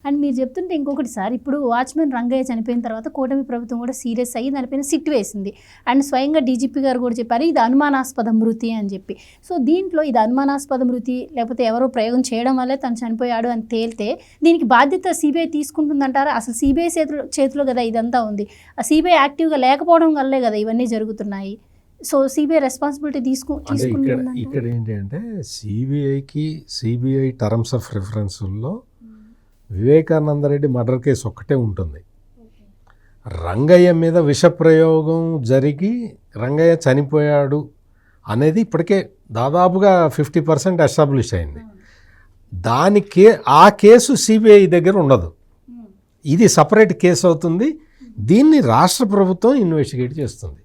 And మీరు చెప్తుంటే ఇంకొకటి సార్, ఇప్పుడు వాచ్మెన్ రంగయ్య చనిపోయిన తర్వాత కూటమి ప్రభుత్వం కూడా సీరియస్ అయ్యి దానిపైన సిట్ వేసింది. అండ్ స్వయంగా డీజీపీ గారు కూడా చెప్పారు ఇది అనుమానాస్పద మృతి అని చెప్పి. సో దీంట్లో ఇది అనుమానాస్పద మృతి లేకపోతే ఎవరో ప్రయోగం చేయడం వల్లే తను చనిపోయాడు అని తేలితే దీనికి బాధ్యత సిబిఐ తీసుకుంటుందంటారా? అసలు సిబిఐ చేతిలో కదా ఇదంతా ఉంది. ఆ సిబిఐ యాక్టివ్గా లేకపోవడం వల్లే కదా ఇవన్నీ జరుగుతున్నాయి. సో సిబిఐ రెస్పాన్సిబిలిటీ తీసుకుంటుంది. ఇక్కడ ఏంటంటే సిబిఐ టర్మ్స్ ఆఫ్ రిఫరెన్స్లో వివేకానంద రెడ్డి మర్డర్ కేసు ఒక్కటే ఉంటుంది. రంగయ్య మీద విషప్రయోగం జరిగి రంగయ్య చనిపోయాడు అనేది ఇప్పటికే దాదాపుగా 50% ఎస్టాబ్లిష్ అయింది. ఆ కేసు సిబిఐ దగ్గర ఉండదు. ఇది సపరేట్ కేసు అవుతుంది. దీన్ని రాష్ట్ర ప్రభుత్వం ఇన్వెస్టిగేట్ చేస్తుంది.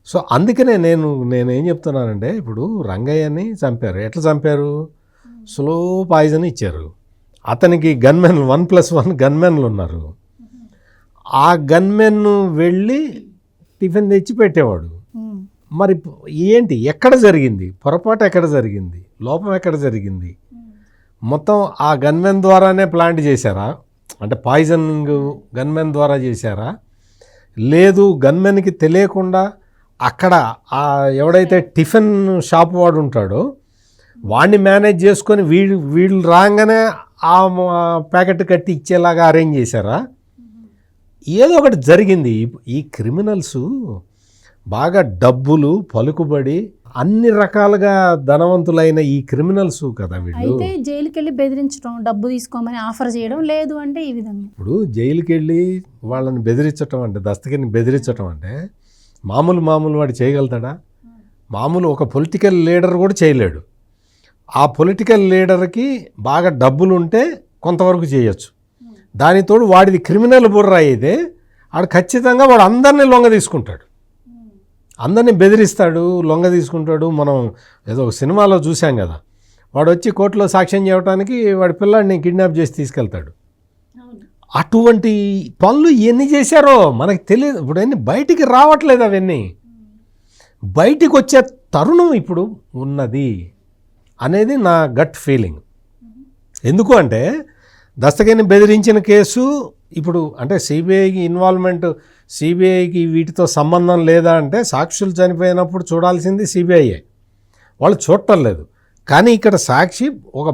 సో అందుకనే నేనేం చెప్తున్నానంటే, ఇప్పుడు రంగయ్యని చంపారు. ఎట్లా చంపారు? స్లో పాయిజన్ ఇచ్చారు. అతనికి గన్మెన్ 1+1 గన్మెన్లు ఉన్నారు. ఆ గన్మెన్ వెళ్ళి టిఫిన్ తెచ్చి పెట్టేవాడు. మరి ఏంటి, ఎక్కడ జరిగింది పొరపాటు, ఎక్కడ జరిగింది లోపం, ఎక్కడ జరిగింది? మొత్తం ఆ గన్మెన్ ద్వారానే ప్లాంట్ చేశారా? అంటే పాయిజనింగ్ గన్మెన్ ద్వారా చేశారా? లేదు గన్మెన్కి తెలియకుండా అక్కడ ఎవడైతే టిఫిన్ షాప్ వాడు ఉంటాడో వాడిని మేనేజ్ చేసుకొని వీళ్ళు రాగానే ఆ ప్యాకెట్ కట్టి ఇచ్చేలాగా అరేంజ్ చేశారా? ఏదో ఒకటి జరిగింది. ఈ క్రిమినల్స్ బాగా డబ్బులు, పలుకుబడి, అన్ని రకాలుగా ధనవంతులైన ఈ క్రిమినల్స్ కదా వీళ్ళు. అయితే జైలుకి వెళ్ళి బెదిరించడం, డబ్బు తీసుకోమని ఆఫర్ చేయడం లేదు అంటే ఈ విధంగా. ఇప్పుడు జైలుకి వెళ్ళి వాళ్ళని బెదిరించడం అంటే, దస్తగిరిని బెదిరించడం అంటే మామూలు వాడు చేయగలుగుతాడా? మామూలు ఒక పొలిటికల్ లీడర్ కూడా చేయలేడు. ఆ పొలిటికల్ లీడర్కి బాగా డబ్బులు ఉంటే కొంతవరకు చేయొచ్చు. దానితోడు వాడిది క్రిమినల్ బుర్ర అయితే వాడు ఖచ్చితంగా వాడు అందరినీ లొంగ తీసుకుంటాడు, అందరినీ బెదిరిస్తాడు, లొంగ తీసుకుంటాడు. మనం ఏదో ఒక సినిమాలో చూసాం కదా, వాడు వచ్చి కోర్టులో సాక్ష్యం చేయడానికి వాడి పిల్లాడిని కిడ్నాప్ చేసి తీసుకెళ్తాడు. అటువంటి పనులు ఎన్ని చేశారో మనకు తెలియదు. ఇప్పుడు అన్నీ బయటికి రావట్లేదు. అవన్నీ బయటికి వచ్చే తరుణం ఇప్పుడు ఉన్నది అనేది నా గట్ ఫీలింగ్. ఎందుకు అంటే దస్తగిరిని బెదిరించిన కేసు ఇప్పుడు అంటే సిబిఐకి ఇన్వాల్వ్మెంట్, సిబిఐకి వీటితో సంబంధం లేదా అంటే సాక్షులు చనిపోయినప్పుడు చూడాల్సింది సిబిఐయే, వాళ్ళు చూడటం లేదు. కానీ ఇక్కడ సాక్షి ఒక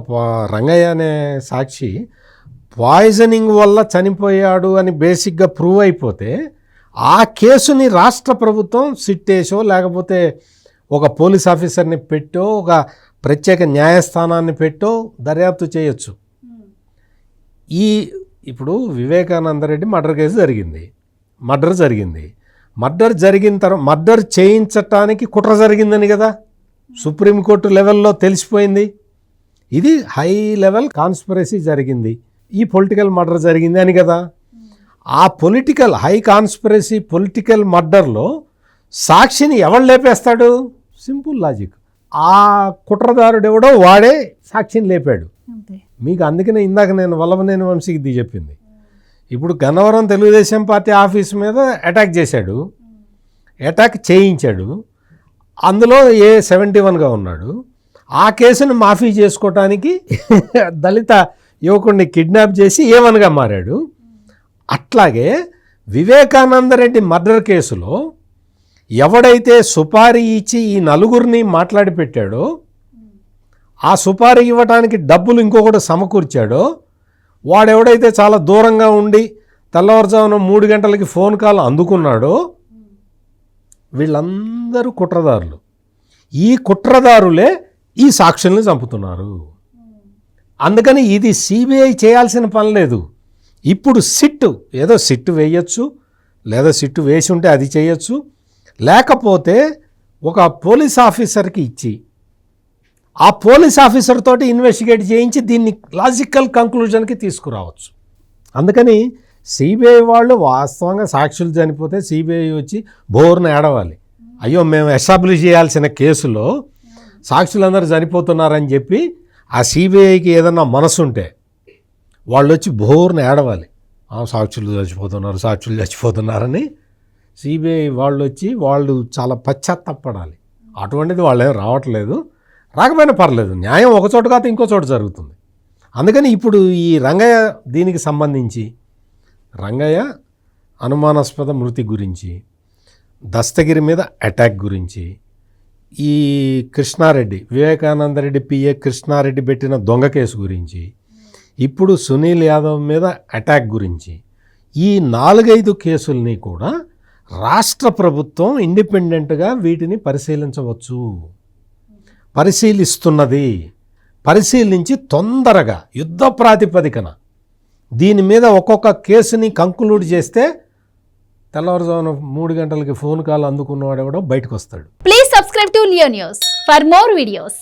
రంగయ్య అనే సాక్షి పాయిజనింగ్ వల్ల చనిపోయాడు అని బేసిక్గా ప్రూవ్ అయిపోతే ఆ కేసుని రాష్ట్ర ప్రభుత్వం సిట్టేసో లేకపోతే ఒక పోలీస్ ఆఫీసర్ని పెట్టో ఒక ప్రత్యేక న్యాయస్థానాన్ని పెట్టో దర్యాప్తు చేయొచ్చు. ఇప్పుడు వివేకానంద రెడ్డి మర్డర్ కేసు జరిగింది, మర్డర్ జరిగిన తర్వాత మర్డర్ చేయించటానికి కుట్ర జరిగిందని కదా సుప్రీంకోర్టు లెవెల్లో తెలిసిపోయింది. ఇది హై లెవెల్ కాన్స్పిరసీ జరిగింది, ఈ పొలిటికల్ మర్డర్ జరిగింది అని కదా. ఆ పొలిటికల్ హై కాన్స్పిరసీ పొలిటికల్ మర్డర్లో సాక్షిని ఎవడు లేపేస్తాడు? Simple logic. ఆ కుట్రదారుడు ఎవడో వాడే సాక్షిని లేపాడు మీకు. అందుకనే ఇందాక నేను వల్లభనేని వంశీకి ఇది చెప్పింది. ఇప్పుడు గన్నవరం తెలుగుదేశం పార్టీ ఆఫీస్ మీద అటాక్ చేశాడు, అటాక్ చేయించాడు, అందులో A71గా ఉన్నాడు. ఆ కేసును మాఫీ చేసుకోవటానికి దళిత యువకుడిని కిడ్నాప్ చేసి A1గా మారాడు. అట్లాగే వివేకానంద రెడ్డి మర్డర్ కేసులో ఎవడైతే సుపారీ ఇచ్చి ఈ నలుగురిని మాట్లాడి పెట్టాడో, ఆ సుపారీ ఇవ్వటానికి డబ్బులు ఇంకొకటి సమకూర్చాడో, వాడెవడైతే చాలా దూరంగా ఉండి తెల్లవారుజామున 3 గంటలకి ఫోన్ కాల్ అందుకున్నాడో, వీళ్ళందరూ కుట్రదారులు. ఈ కుట్రదారులే ఈ సాక్షుల్ని చంపుతున్నారు. అందుకని ఇది సిబిఐ చేయాల్సిన పని లేదు. ఇప్పుడు సిట్టు వేయచ్చు, లేదా సిట్టు వేసి ఉంటే అది చేయొచ్చు, లేకపోతే ఒక పోలీస్ ఆఫీసర్కి ఇచ్చి ఆ పోలీస్ ఆఫీసర్ తోటి ఇన్వెస్టిగేట్ చేయించి దీన్ని లాజికల్ కంక్లూజన్కి తీసుకురావచ్చు. అందుకని సిబిఐ వాళ్ళు వాస్తవంగా సాక్షులు చనిపోతే సిబిఐ వచ్చి బోర్ను ఏడవాలి, అయ్యో మేము ఎస్టాబ్లిష్ చేయాల్సిన కేసులో సాక్షులందరూ చనిపోతున్నారని చెప్పి ఆ సిబిఐకి ఏదన్నా మనసు ఉంటే వాళ్ళు వచ్చి బోర్ను ఏడవాలి, సాక్షులు చచ్చిపోతున్నారని సిబిఐ వాళ్ళు వచ్చి వాళ్ళు చాలా పశ్చాత్తాపడాలి. అటువంటిది వాళ్ళేం రావట్లేదు. రాకపోయినా పర్లేదు, న్యాయం ఒక చోట కాదు ఇంకో చోట జరుగుతుంది. అందుకని ఇప్పుడు ఈ రంగయ్య దీనికి సంబంధించి రంగయ్య అనుమానాస్పద మృతి గురించి, దస్తగిరి మీద అటాక్ గురించి, ఈ కృష్ణారెడ్డి వివేకానందరెడ్డి పిఏ కృష్ణారెడ్డి పెట్టిన దొంగ కేసు గురించి, ఇప్పుడు సునీల్ యాదవ్ మీద అటాక్ గురించి, ఈ 4-5 కేసుల్ని కూడా రాష్ట్ర ప్రభుత్వం ఇండిపెండెంట్గా వీటిని పరిశీలించవచ్చు, పరిశీలిస్తున్నది. పరిశీలించి తొందరగా యుద్ధ ప్రాతిపదికన దీని మీద ఒక్కొక్క కేసుని కంక్లూడ్ చేస్తే తెల్లవారుజామున 3 గంటలకి ఫోన్ కాల్ అందుకున్నవాడు కూడా బయటకు వస్తాడు. Please subscribe to Leo news for more videos.